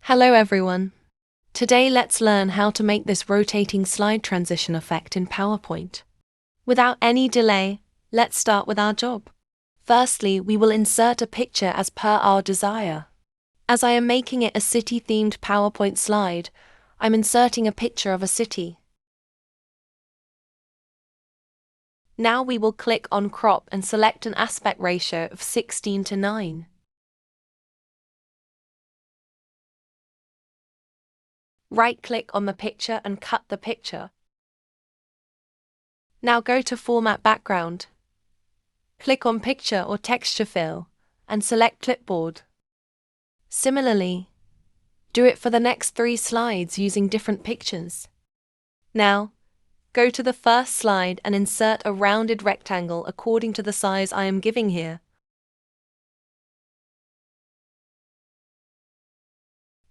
Hello everyone. Today let's learn how to make this rotating slide transition effect in PowerPoint. Without any delay, let's start with our job. Firstly, we will insert a picture as per our desire. As I am making it a city-themed PowerPoint slide, I'm inserting a picture of a city. Now we will click on Crop and select an aspect ratio of 16:9. Right-click on the picture and cut the picture. Now go to Format Background. Click on Picture or Texture Fill, and select Clipboard. Similarly, do it for the next 3 slides using different pictures. Now, go to the first slide and insert a rounded rectangle according to the size I am giving here.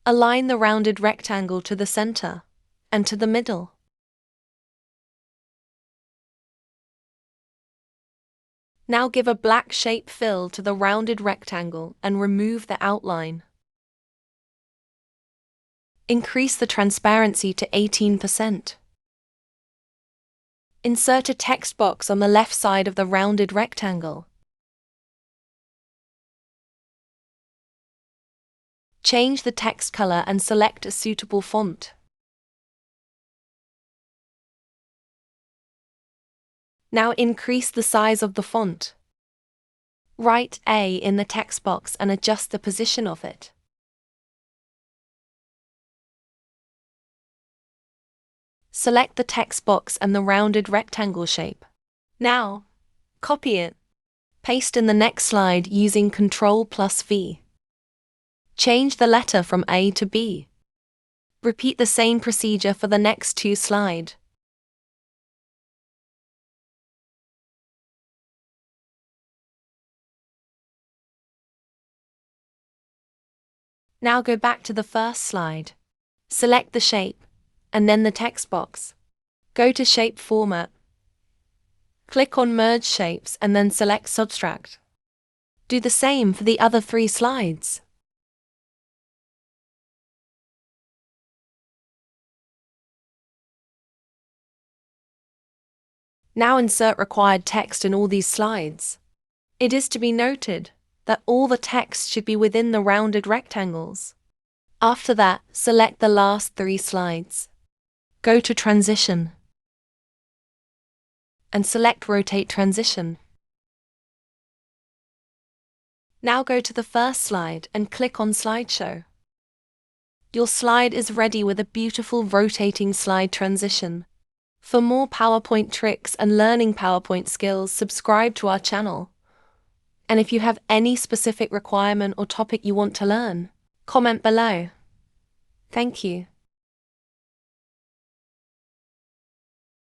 Align the rounded rectangle to the center and to the middle. Now give a black shape fill to the rounded rectangle and remove the outline. Increase the transparency to 18%. Insert a text box on the left side of the rounded rectangle. Change the text color and select a suitable font. Now increase the size of the font. Write A in the text box and adjust the position of it. Select the text box and the rounded rectangle shape. Now, copy it. Paste in the next slide using Ctrl+V. Change the letter from A to B. Repeat the same procedure for the next 2 slides. Now go back to the first slide. Select the shape, and then the text box. Go to Shape Format. Click on Merge Shapes and then select Subtract. Do the same for the other 3 slides. Now insert required text in all these slides. It is to be noted that all the text should be within the rounded rectangles. After that, select the last 3 slides. Go to Transition and select Rotate Transition. Now go to the first slide and click on Slideshow. Your slide is ready with a beautiful rotating slide transition. For more PowerPoint tricks and learning PowerPoint skills, subscribe to our channel. And if you have any specific requirement or topic you want to learn, comment below. Thank you.